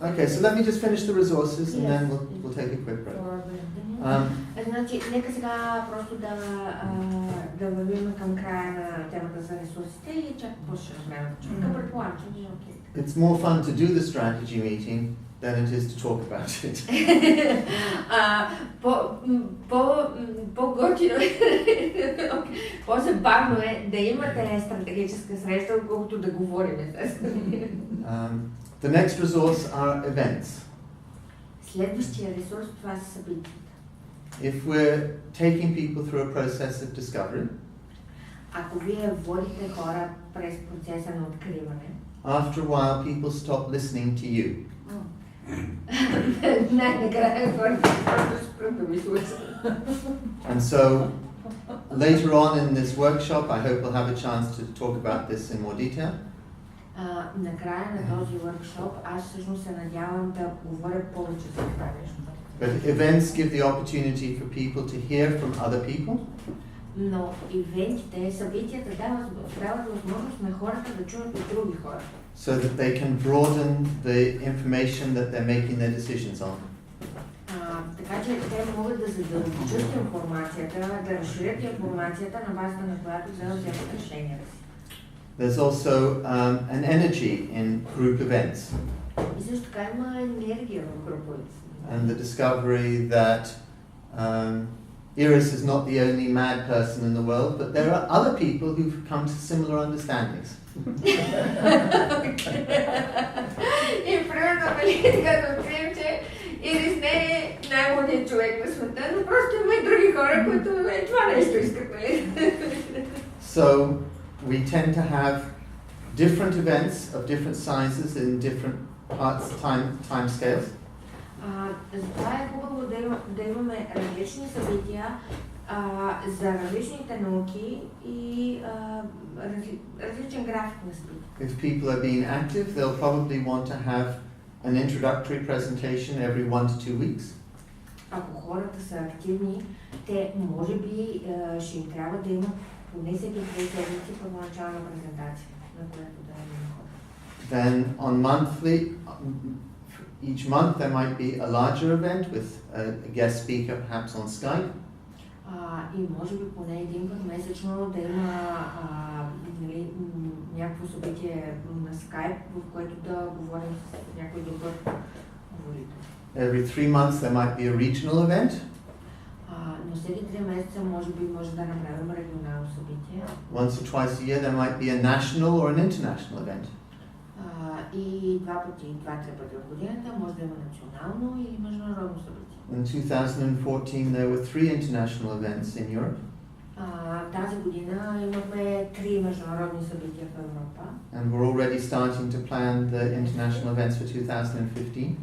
Okay, so let me just finish the resources and then we'll take a quick break. Значи, нека сега просто да вървим към края на темата за ресурсите и чак после ще разберем. Предполагам, че е окей. It's more fun to do the strategy meeting than it is to talk about it. По-готино по-забавно е да имате стратегическа среща, отколкото да говорим. The next resource are events. Следващия ресурс това са събитията. If we're taking people through a process of discovery, ако вие водите хора през процеса на откриване, after a while people stop listening to you. And so later on in this workshop, I hope we'll have a chance to talk about this in more detail. Накрая на този workshop аз всъщност се надявам да говоря повече за това нещо. But events give the opportunity for people to hear from other people. Но ивентите, събитията дават възможност на хората да чуят от други хора. So that they can broaden the information that they're making their decisions on. Така че те могат да задълбочат информацията, да разширят информацията на базата на която да вземат решенията си. There's also an energy in group events. И също така има енергия в групите. And the discovery that Iris is not the only mad person in the world, but there are other people who've come to similar understandings. И примерно, като открием, че Ирис не е най-младият човек на света, но просто има и други хора, които това нещо искат. So we tend to have different events of different sizes in different parts, time scales. Затова е хубаво да имаме различни събития за различните науки и различен график на събития. If people are being active, they'll probably want to have an introductory presentation every 1 to 2 weeks. Ако хората са активни, те може би ще им трябва да имат поне всеки 2 седмици първоначална презентация, на която да има хора. Then on each month there might be a larger event with a guest speaker perhaps on Skype. И може би поне един път месечно да има някакво събитие на Skype, в което да говорим с някой добър говорител. Every 3 months there might be a regional event. Но всеки 3 месеца може да направим регионално събитие. Once or twice a year there might be a national or an international event. И 2-3 пъти в годината може да има национално и международно събитие. In 2014 there were 3 international events in Europe. Тази година имахме 3 международни събития в Европа. And we're already starting to plan the international events for 2015.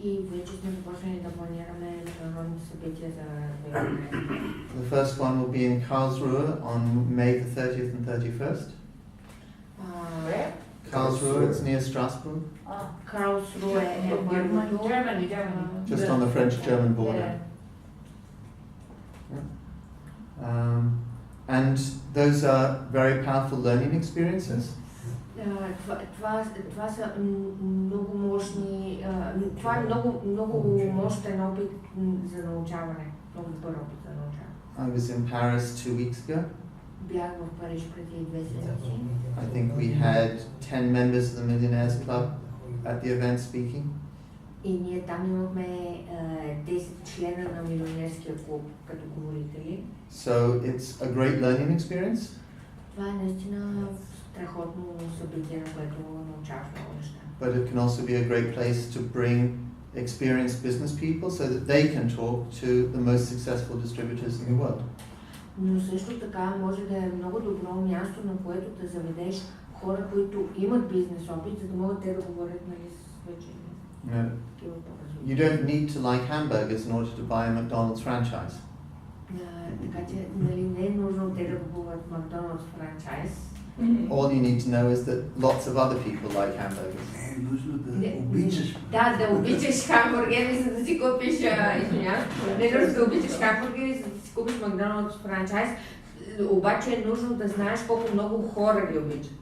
И вече сме започнали да планираме международните събития за 2015. The first one will be in Karlsruhe on May the 30th and 31st. Karlsruhe, it's near Strasbourg. Karlsruhe е първото. Just on the French-German border. And those are very powerful learning experiences. Това са много мощни, това е много мощен опит за научаване, много добър опит за научаване. I was in Paris 2 weeks ago. Бях в Париж преди 2 седмици. I think we had 10 members of the Millionaires Club at the event speaking. И ние там имахме 10 члена на милионерския клуб като говорители. So it's a great learning experience. Това е наистина страхотно събитие, на което научаваш много неща. But it can also be a great place to bring experienced business people so that they can talk to the most successful distributors in the world. Но също така може да е много добро място, на което да заведеш хора, които имат бизнес опит, за да могат те да говорят с вече. You don't need to like hamburgers in order to buy a McDonald's franchise. Така че не е нужно те да купуват McDonald's франчайз. All you need to know is that lots of other people like hamburgers. Да обичаш хамбургери, за да си купиш, не е нужно да обичаш хамбургери, за да си купиш McDonald's франчайз, обаче е нужно да знаеш колко много хора ги обичат.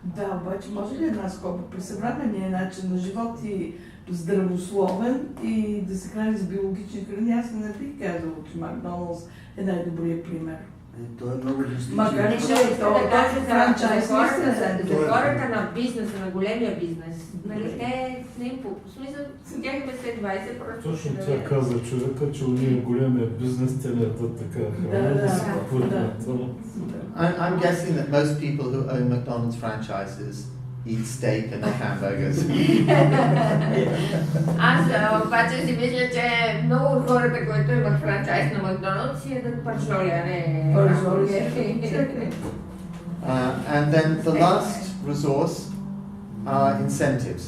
Да, обаче може ли една скоба при съвременния начин на живот и здравословен и да се храни с биологични храни? Аз не бих казал, че Макдоналдс е най-добрият пример. Това е много лично. Макар Не, че ще да кажа франчайз за хората на бизнеса, на големия бизнес. Нали, те не им по смисъл, тях има след 20 просто. Точно това каза човека, че уния големия бизнес, те летат така храна да се купуват на това. I'm guessing that most people who own McDonald's franchises eat steak and not hamburgers. Аз обаче си мисля, че много от хората, които имат франчайз на Макдоналдс, си ядат паршоли, а не хамбургери. And then the last resource are incentives.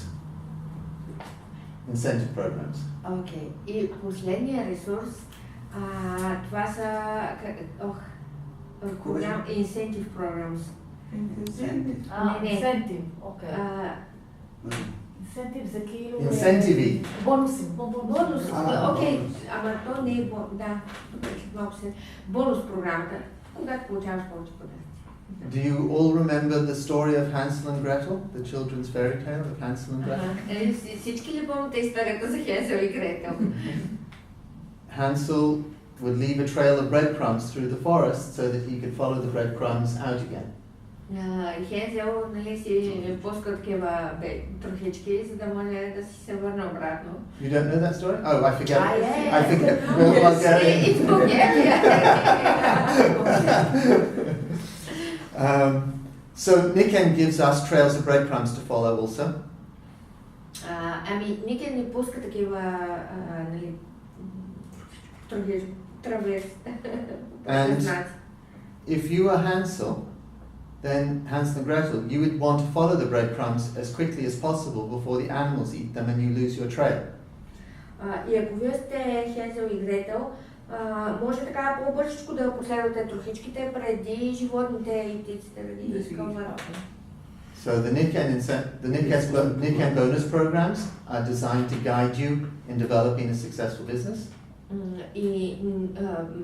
Incentive programs. Окей. И последния ресурс, това са програм, incentive programs. Не. Инсентив. Окей. А, Инсентив за кило. Incentivi. Бонуси. Бонус, окей, ама то не е бонус, да, малко се. Бонус програмата, когато получаваш повече подаръци. Do you all remember the story of Hansel and Gretel, the children's fairy tale of Hansel and Gretel? Всички ли помните историята за Хенсел и Гретел? Hansel would leave a trail of breadcrumbs through the forest so that he could follow the breadcrumbs out again. Хенсел, нали, си пуска такива трохички, за да може да си се върне обратно. You don't know that story? Oh, I forget. Yeah. I forget. We're Bulgarian. It's Bulgaria. So Niken gives us trails of breadcrumbs to follow also. Ами, Никен ни пуска такива, нали, травес. And if you are Hansel, then Hansel and Gretel, you would want to follow the breadcrumbs as quickly as possible before the animals eat them and you lose your trail. И ако вие сте Хенсел и Гретел, може така по-бързичко да последвате трохичките преди животните и птиците да изкълват. So the Niken bonus programs are designed to guide you in developing a successful business. И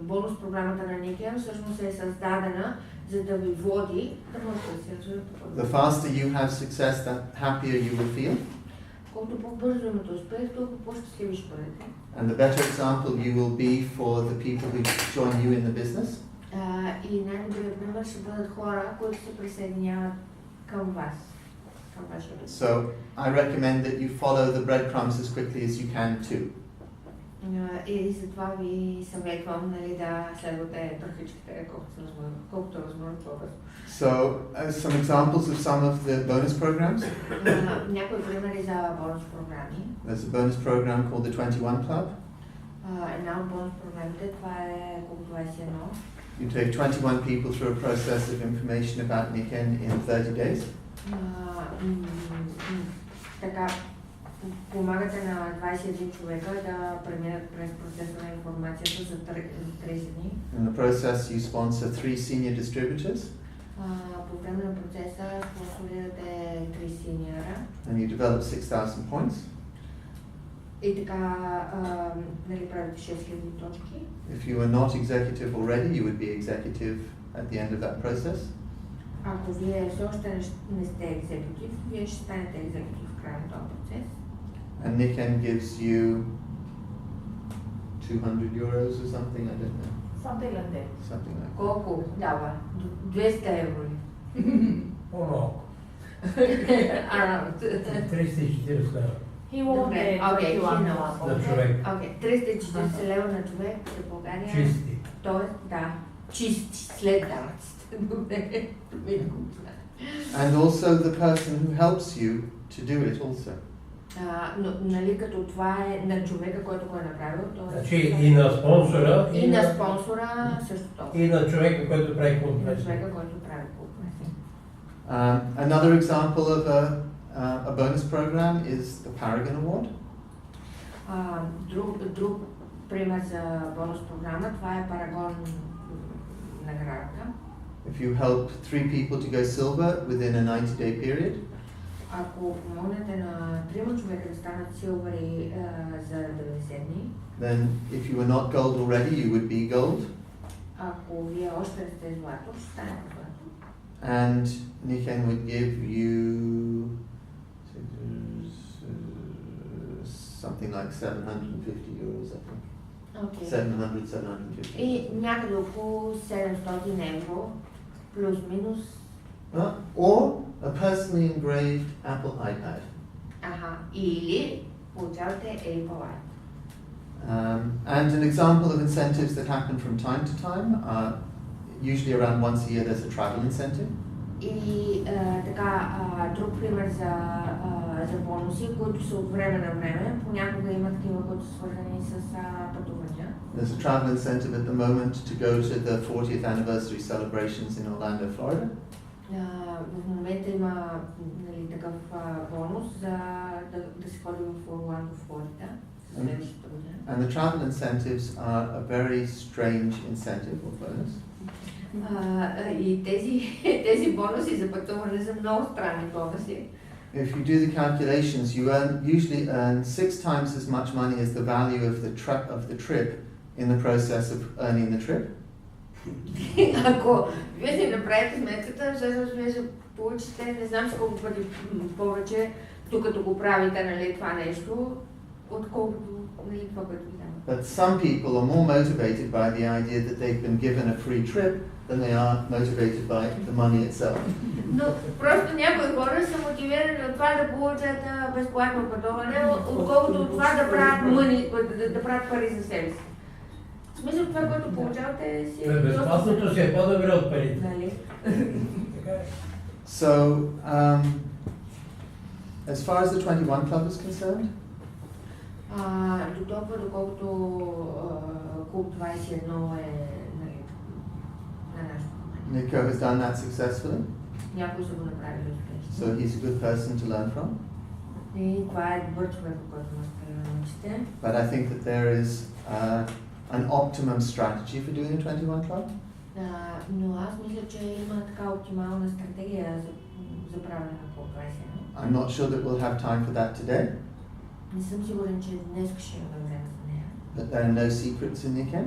бонус програмата на Никен всъщност е създадена за да ви води да можете да се развивате. The faster you have success, the happier you will feel. Колкото по-бързо имате успех, толкова по-щастливи ще бъдете. And the better example you will be for the people who join you in the business. И най-добрият пример ще бъдат хора, които се присъединяват към вас, към вашия бизнес. So I recommend that you follow the breadcrumbs as quickly as you can too. И затова ви съветвам, нали, да следвате трохичките колкото възможно по-бързо. So some examples of some of the bonus programs. Някои примери за бонус програми. There's a bonus program called the 21 Club. Една от бонус програмите, това е Клуб 21. You take 21 people through a process of information about Niken in 30 days. Така, помагате на 21 човека да преминат през процеса на информацията за 30 дни. In the process you sponsor 3 senior distributors. По време на процеса спонсорирате 3 синьора. And you develop 6,000 points. И така, нали, правите 6000 точки. If you are not executive already, you would be executive at the end of that process. Ако вие все още не сте екзекутив, вие ще станете екзекутив в края на този процес. And Niken gives you 200 euros or something, I don't know. Something like that. Something like that. Колко дава? 200 евро. По-малко. Around. 340 лева He won't Okay, get okay, 21 he knows. one. на човек. Окей, 340 лева на човек за България. Чисти. Тоест, да, чисти след данъците. And also the person who helps you to do it also. Но, нали, като това е на човека, който го е направил, Значи и на спонсора, и на спонсора също толкова. и на човека, който прави И на конкуренция. човека, който прави конкуренция. Another example of a bonus program is the Paragon Award. Друг пример за бонус програма, това е Парагон наградата. If you help 3 people to go silver within a 90-day period, Ако помогнете на 3 човека да станат силвери за 90 дни, then if you were not gold already, you would be gold. ако вие още сте злато, ще станете злато. and Niken would give you something like 750 euros, I think. Okay. 700, 750. И някъде около 700 евро, плюс-минус. Or a personally engraved Apple iPad. Аха. Или получавате Apple iPad. And an example of incentives that happen from time to time are usually around once a year there's a travel incentive. И така, друг пример за бонуси, които са от време на време. Понякога има такива, които са свързани с пътувания. There's a travel incentive at the moment to go to the 40th anniversary celebrations in Orlando, Florida. В момента има такъв бонус за да се ходи в Орландо, Флорида. And the travel incentives are a very strange incentive or bonus. И тези бонуси за пътуване са много странни бонуси. If you do the calculations, you usually earn 6 times as much money as the value of the trip in the process of earning the trip. Ако вие си направите сметката, всъщност вие ще получите не знам с колко пъти повече, докато го правите, нали, това нещо, отколкото това, което ви дава. But some people are more motivated by the idea that they've been given a free trip than they are motivated by the money itself. Но просто някои хора са мотивирани от това да получат безплатно пътуване, отколкото от това да правят да правят пари за себе си. В смисъл това, което получавате си... Безплатното си е по-добре от парите. Нали? So, as far as the 21 Club is concerned, до толкова, доколкото клуб 21 е на нашото внимание. Nico has done that successfully, Някои са го направили успешно. so he's a good person to learn from. И това е добър човек, който може да научите. But I think that there is an optimum strategy for doing a 21 Club. Но аз мисля, че има така оптимална стратегия за правене на клуб 21. I'm not sure that we'll have time for that today, Не съм сигурен, че днес ще имаме време за нея. but there are no secrets in Niken.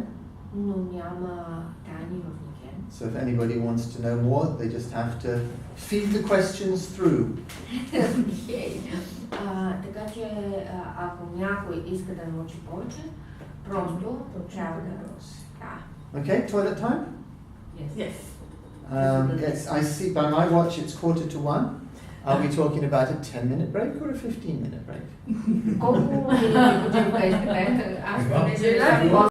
Но няма тайни в Никен. So if anybody wants to know more, they just have to feed the questions through. Така че ако някой иска да научи повече, просто трябва да... Okay, toilet time? Yes. Yes, I see by my watch it's 1:45. Are we talking about a 10-minute break or a 15-minute break? Колко минути почивка искате? Аз понеже